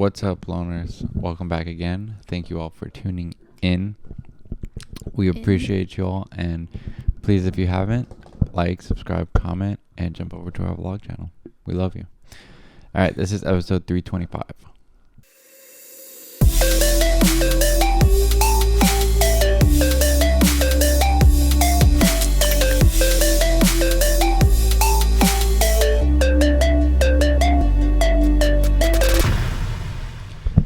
What's up, loners? Welcome back again. Thank you all for tuning in. We appreciate you all, and please, if you haven't, like, subscribe, comment, and jump over to our vlog channel. We love you. All right, this is episode 325.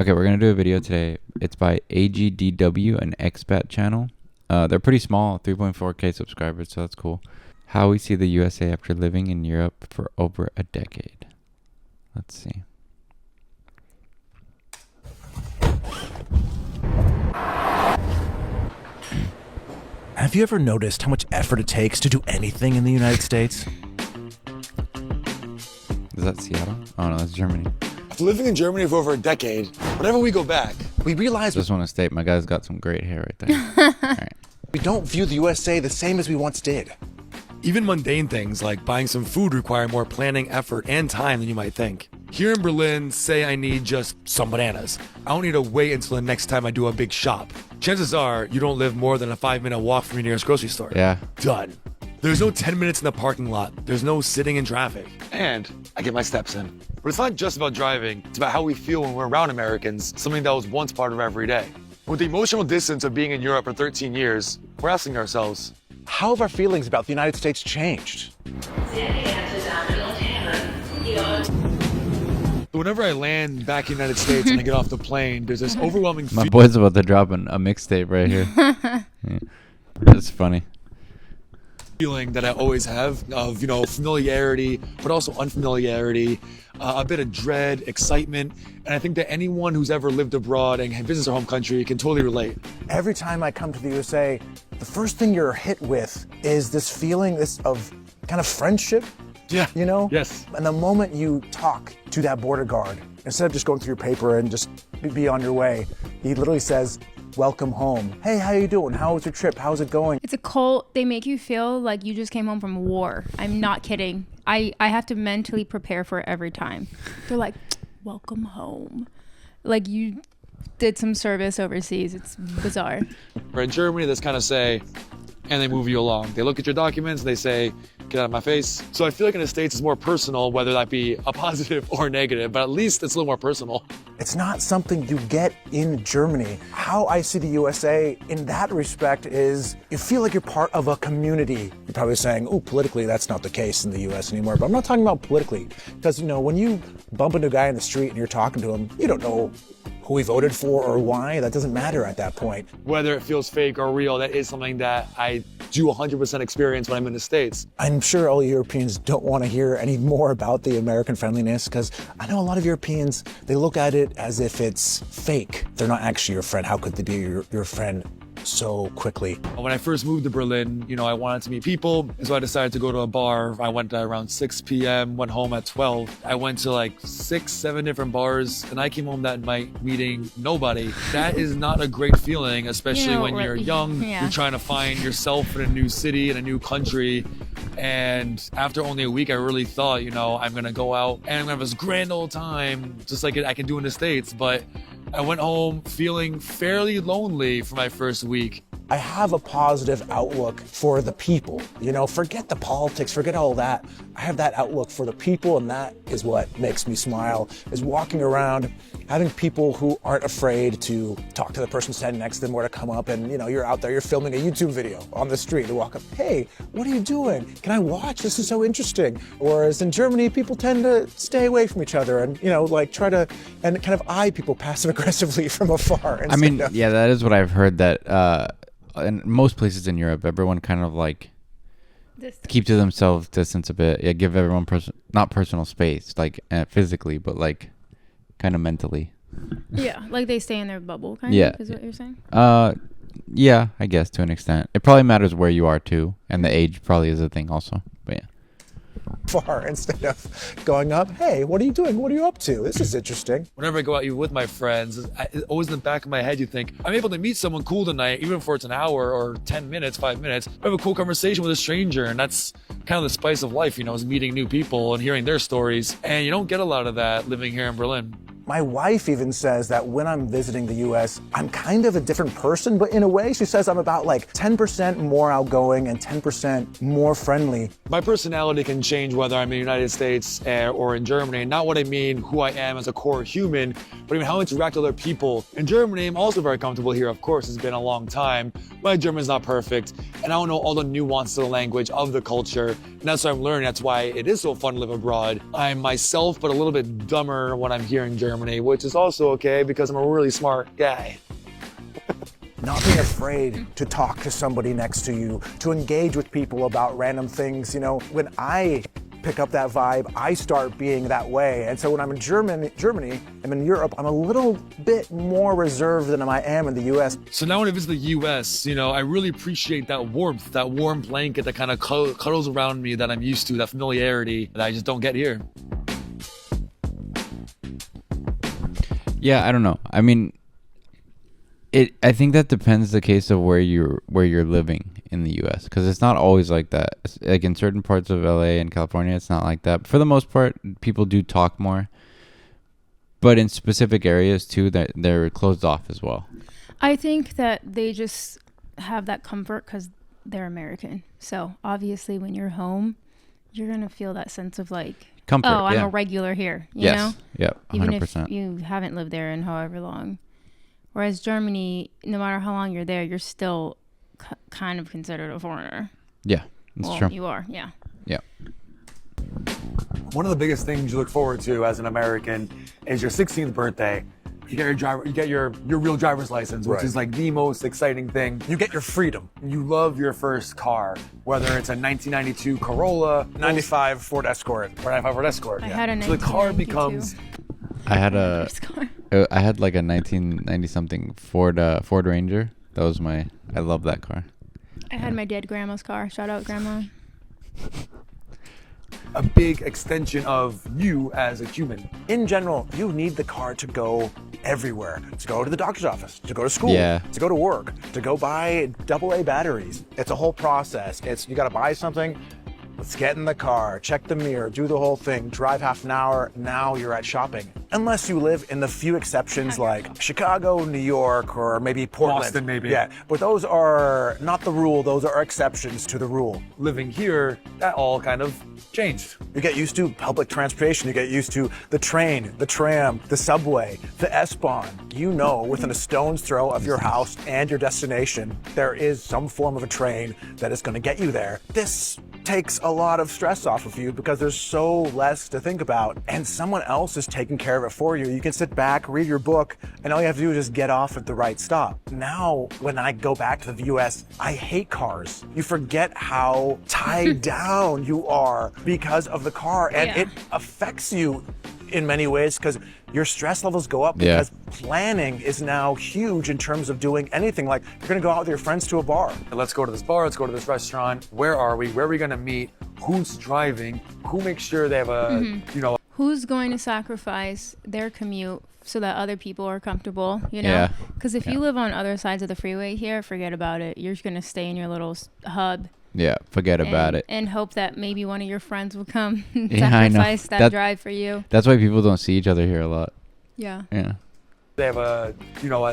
Okay, we're going to do a video today. It's by AGDW, an expat channel. They're pretty small, 3.4K subscribers, so that's cool. How we see the USA after living in Europe for over a decade. Let's see. Have you ever noticed how much effort it takes to do anything in the United States? Is that Seattle? Oh no, that's Germany. After living in Germany for over a decade, whenever we go back, we realize Just want to state, my guy's got some great hair right there. All right. we don't view the USA the same as we once did. even mundane things like buying some food require more planning, effort, and time than you might think. Here in Berlin, say I need just some bananas. I don't need to wait until the next time I do a big shop. Chances are you don't live more than a 5-minute walk from your nearest grocery store. Yeah. Done. There's no 10 minutes in the parking lot. There's no sitting in traffic. And I get my steps in. But it's not just about driving. It's about how we feel when we're around Americans, something that was once part of our every day. With the emotional distance of being in Europe for 13 years, we're asking ourselves, How have our feelings about the United States changed? whenever I land back in the United States and I get off the plane, there's this overwhelming My boy's about to drop a mixtape right here. Yeah. That's funny. feeling that I always have of, familiarity, but also unfamiliarity, a bit of dread, excitement. And I think that anyone who's ever lived abroad and visits their home country can totally relate. Every time I come to the USA, the first thing you're hit with is this feeling of kind of friendship, Yeah. Yes. And the moment you talk to that border guard, instead of just going through your paper and just be on your way, he literally says, "Welcome home. Hey, how you doing? How was your trip? How's it going?" It's a cult. They make you feel like you just came home from war. I'm not kidding. I have to mentally prepare for it every time. They're like, "Welcome home." Like you did some service overseas. It's bizarre. Or in Germany, that's kind of say, and they move you along. They look at your documents, they say, "Get out of my face." So I feel like in the States it's more personal, whether that be a positive or negative, but at least it's a little more personal. It's not something you get in Germany. How I see the USA in that respect is you feel like you're part of a community. You're probably saying, "Oh, politically, that's not the case in the US anymore." But I'm not talking about politically. Because, when you bump into a guy in the street and you're talking to him, you don't know who he voted for or why. That doesn't matter at that point. Whether it feels fake or real, that is something that I do 100% experience when I'm in the States. I'm sure all Europeans don't want to hear any more about the American friendliness, because I know a lot of Europeans, they look at it as if it's fake. They're not actually your friend. How could they be your friend so quickly? When I first moved to Berlin, I wanted to meet people, and so I decided to go to a bar. I went around 6 p.m., went home at 12. I went to like 6-7 different bars, and I came home that night meeting nobody. That is not a great feeling, especially when you're young. Yeah. You're trying to find yourself in a new city, in a new country. And after only a week, I really thought, I'm going to go out and I'm going to have this grand old time, just like I can do in the States. But I went home feeling fairly lonely for my first week. I have a positive outlook for the people. Forget the politics, forget all that. I have that outlook for the people, and that is what makes me smile, is walking around, having people who aren't afraid to talk to the person standing next to them or to come up and, you're out there, you're filming a YouTube video on the street. They walk up, "Hey, what are you doing? Can I watch? This is so interesting." Whereas in Germany, people tend to stay away from each other and, try to, and kind of eye people passive aggressively from afar. I mean, yeah, that is what I've heard, that in most places in Europe, everyone kind of like keep to themselves, distance a bit. Yeah, give everyone not personal space, like physically, but like kind of mentally. Yeah, like they stay in their bubble, kind Yeah. of, is what you're saying? Yeah, I guess to an extent. It probably matters where you are too, and the age probably is a thing also. But yeah. far instead of going up, "Hey, what are you doing? What are you up to? This is interesting." Whenever I go out with my friends, always in the back of my head, you think, I'm able to meet someone cool tonight, even if it's an hour or 10 minutes, 5 minutes. I have a cool conversation with a stranger, and that's kind of the spice of life, is meeting new people and hearing their stories. And you don't get a lot of that living here in Berlin. My wife even says that when I'm visiting the US, I'm kind of a different person, but in a way, she says I'm about like 10% more outgoing and 10% more friendly. My personality can change whether I'm in the United States or in Germany. Not what I mean who I am as a core human, but I mean how I interact with other people. In Germany, I'm also very comfortable here, of course. It's been a long time. My German's not perfect, and I don't know all the nuances of the language, of the culture, and that's what I'm learning. That's why it is so fun to live abroad. I'm myself, but a little bit dumber when I'm here in Germany, which is also okay because I'm a really smart guy. Not being afraid to talk to somebody next to you, to engage with people about random things. You know, when I pick up that vibe, I start being that way. And so when I'm in Germany, I'm in Europe, I'm a little bit more reserved than I am in the US. So now when I visit the US, you know, I really appreciate that warmth, that warm blanket that kind of cuddles around me that I'm used to, that familiarity that I just don't get here. Yeah, I don't know. I mean, I think that depends the case of where you're living in the U.S. because it's not always like that. Like in certain parts of L.A. and California, it's not like that. For the most part, people do talk more, but in specific areas too, that they're closed off as well. I think that they just have that comfort because they're American. So obviously, when you're home, you're gonna feel that sense of like, Comfort. oh, I'm yeah. a regular here. You know? Yep. Even 100%. if you haven't lived there in however long. Whereas Germany, no matter how long you're there, you're still kind of considered a foreigner. Yeah, that's Well, true. you are, yeah. Yeah. One of the biggest things you look forward to as an American is your 16th birthday. You get your real driver's license, which Right. is like the most exciting thing. You get your freedom. You love your first car, whether it's a 1992 Corolla, 95 Ford Escort. or 95 Ford Escort. I had a So the car 1992. becomes I had like a 1990 something Ford Ranger. That was I love that car. I had my dead grandma's car. Shout out, grandma. a big extension of you as a human. In general, you need the car to go everywhere. To go to the doctor's office, to go to school, Yeah. to go to work, to go buy AA batteries. It's a whole process. You gotta buy something, let's get in the car, check the mirror, do the whole thing, drive half an hour, now you're at shopping. Unless you live in the few exceptions like Chicago, New York, or maybe Portland. Boston, maybe. Yeah, but those are not the rule, those are exceptions to the rule. Living here, that all kind of changed. You get used to public transportation. You get used to the train, the tram, the subway, the S-Bahn. You know, within a stone's throw of your house and your destination, there is some form of a train that is going to get you there. This takes a lot of stress off of you because there's so less to think about, and someone else is taking care of it for you. You can sit back, read your book, and all you have to do is just get off at the right stop. Now, when I go back to the US, I hate cars. You forget how tied down you are because of the car, and Yeah. it affects you in many ways because your stress levels go up Yeah. because planning is now huge in terms of doing anything. Like you're gonna go out with your friends to a bar. Let's go to this bar, let's go to this restaurant. Where are we? Where are we gonna meet? Who's driving? Who makes sure they have a, Who's going to sacrifice their commute so that other people are comfortable, you know? Yeah. Because if you live on other sides of the freeway here, forget about it. You're just going to stay in your little hub. Yeah, forget about it. And hope that maybe one of your friends will come and Yeah, I know. sacrifice that drive for you. That's why people don't see each other here a lot. Yeah. Yeah. they have a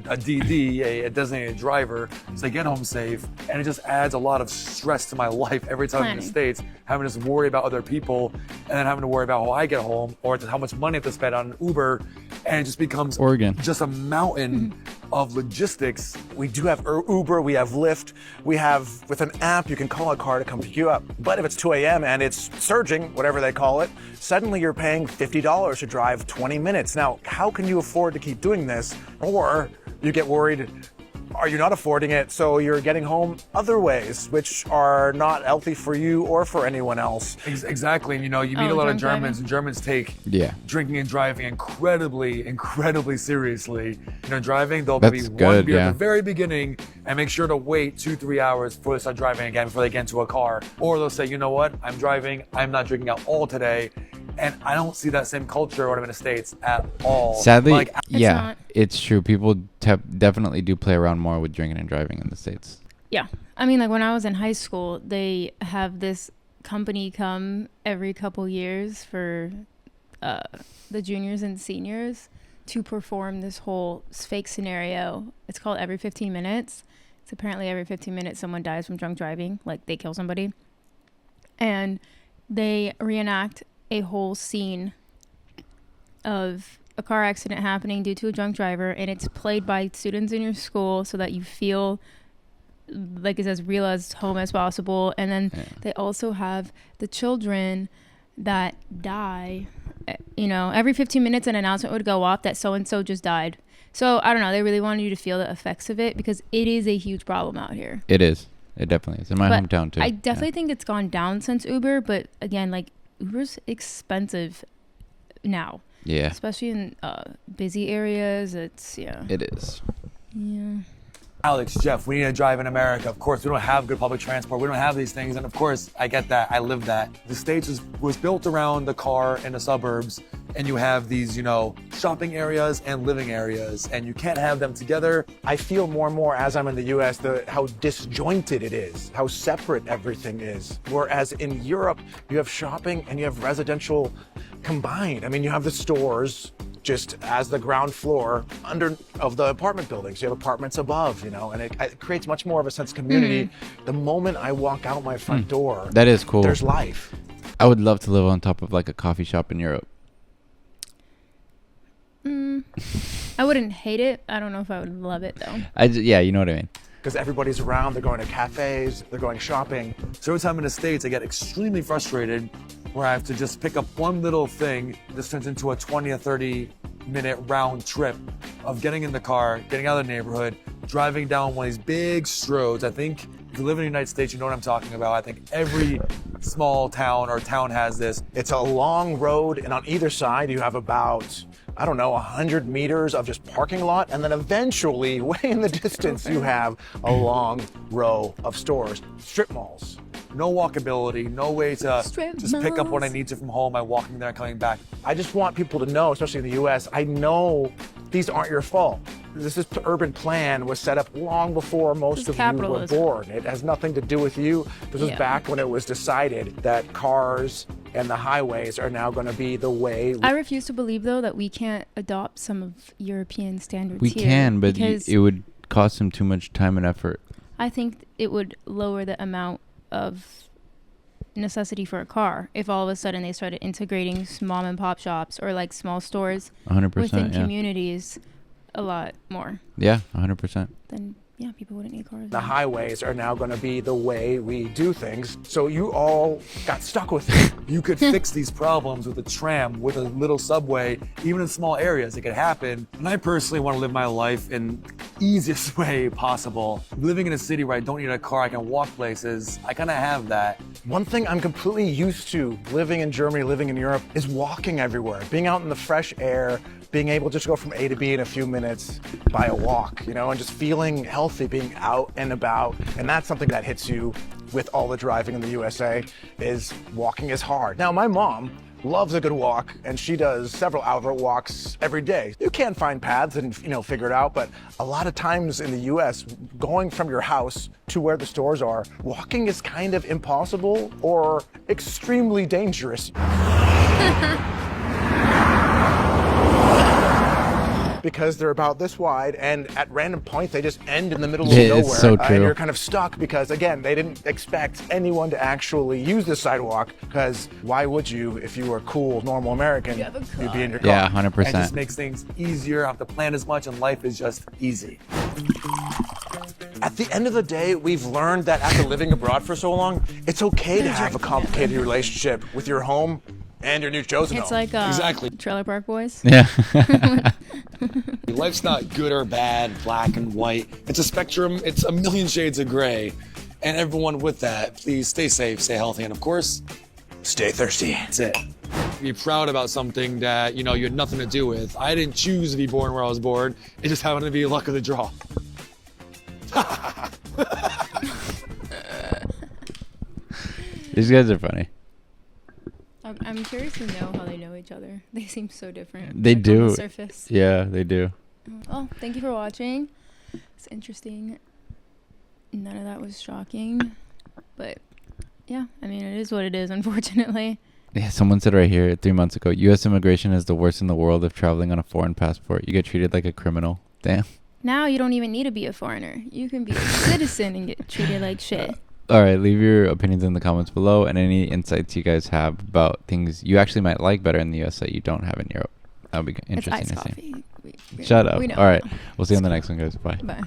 DD, a designated driver, so they get home safe, and it just adds a lot of stress to my life every time I'm in the Planning. States, having to just worry about other people, and then having to worry about how I get home, or just how much money I have to spend on Uber, and it just becomes Oregon. just a mountain of logistics. We do have Uber, we have Lyft, we have, with an app, you can call a car to come pick you up. But if it's 2 a.m. and it's surging, whatever they call it, suddenly you're paying $50 to drive 20 minutes. Now, how can you afford to keep doing this? Or you get worried, are you not affording it? So you're getting home other ways, which are not healthy for you or for anyone else. Exactly, and you meet Oh, a lot of drunk Germans, driving. and Germans take Yeah. drinking and driving incredibly seriously. Driving, they'll That's maybe one good, beer yeah. at the very beginning and make sure to wait 2-3 hours before they start driving again, before they get into a car. Or they'll say, you know what, I'm driving, I'm not drinking at all today. And I don't see that same culture when I'm in the States at all. Sadly, Like, yeah, not. it's true. People definitely do play around more with drinking and driving in the States. Yeah. I mean, like when I was in high school, they have this company come every couple years for the juniors and seniors to perform this whole fake scenario. It's called Every 15 Minutes. It's apparently every 15 minutes someone dies from drunk driving, like they kill somebody. And they reenact a whole scene of a car accident happening due to a drunk driver, and it's played by students in your school so that you feel like it's as real as home as possible. And then they also have the children that die. You know, every 15 minutes an announcement would go off that so-and-so just died. So I don't know, they really wanted you to feel the effects of it because it is a huge problem out here. It is. It definitely is. In my hometown too. I definitely think it's gone down since Uber, but again, like Uber's expensive now. Yeah. Especially in busy areas. It's, It is. Yeah. Alex, Jeff, we need to drive in America. Of course, we don't have good public transport. We don't have these things. And of course, I get that. I live that. The States was built around the car in the suburbs. And you have these, shopping areas and living areas. And you can't have them together. I feel more and more as I'm in the US how disjointed it is, how separate everything is. Whereas in Europe, you have shopping and you have residential combined. I mean, you have the stores just as the ground floor under of the apartment buildings. You have apartments above, and it creates much more of a sense of community. The moment I walk out my front door, that is cool. There's life. I would love to live on top of like a coffee shop in Europe. I wouldn't hate it. I don't know if I would love it though. Yeah, you know what I mean. Because everybody's around, they're going to cafes, they're going shopping. So every time in the States, I get extremely frustrated where I have to just pick up one little thing. This turns into a 20 or 30 minute round trip of getting in the car, getting out of the neighborhood, driving down one of these big roads. I think if you live in the United States, you know what I'm talking about. I think every small town or town has this. It's a long road, and on either side, you have about, 100 meters of just parking lot. And then eventually, way in the distance, you have a long row of stores, strip malls. No walkability, no way to Strip just pick up what I malls. need to from home by walking there and coming back. I just want people to know, especially in the US, I know these aren't your fault. This urban plan was set up long before most It's of you were capitalism. born. It has nothing to do with you. This was Yeah. back when it was decided that cars and the highways are now going to be the way. I refuse to believe though that we can't adopt some of European standards We here, can, but because it would cost them too much time and effort. I think it would lower the amount of necessity for a car if all of a sudden they started integrating mom and pop shops or like small stores 100%. within Yeah. communities a lot more. Yeah, 100%. Then people wouldn't need cars. The highways are now going to be the way we do things. So you all got stuck with it. You could fix these problems with a tram, with a little subway, even in small areas. It could happen. And I personally want to live my life in the easiest way possible. Living in a city where I don't need a car, I can walk places. I kind of have that. One thing I'm completely used to living in Germany, living in Europe, is walking everywhere, being out in the fresh air, being able to just go from A to B in a few minutes by a walk, and just feeling healthy, being out and about. And that's something that hits you with all the driving in the USA, is walking is hard. Now, my mom loves a good walk, and she does several outdoor walks every day. You can find paths and, figure it out, but a lot of times in the US, going from your house to where the stores are, walking is kind of impossible or extremely dangerous. Because they're about this wide, and at random points they just end in the middle of Yeah, nowhere. it's so true. And you're kind of stuck because, again, they didn't expect anyone to actually use the sidewalk. Because why would you, if you were a cool, normal American, You have a you'd be in your car. Yeah, And it just 100%. makes things easier. I don't have to plan as much, and life is just easy. At the end of the day, we've learned that after living abroad for so long, it's okay to have a complicated relationship with your home and your new chosen It's home. like Exactly. Trailer Park Boys. Yeah. Life's not good or bad, black and white. It's a spectrum. It's a million shades of gray. And everyone with that, please stay safe, stay healthy, and of course, Stay thirsty. that's it. Be proud about something that, you had nothing to do with. I didn't choose to be born where I was born. It just happened to be luck of the draw. These guys are funny. I'm curious to know how they know each other. They seem so different. They On do. the surface. Yeah, they do. Oh, thank you for watching. It's interesting. None of that was shocking. But yeah, I mean, it is what it is, unfortunately. Yeah, someone said right here 3 months ago, U.S. immigration is the worst in the world if traveling on a foreign passport. You get treated like a criminal. Damn. Now you don't even need to be a foreigner. You can be a citizen and get treated like shit. All right, leave your opinions in the comments below and any insights you guys have about things you actually might like better in the U.S. that you don't have in Europe. That would be It's interesting iced to see. coffee. Shut up. We know. All right, we'll see you on the next one, guys. Bye. Bye.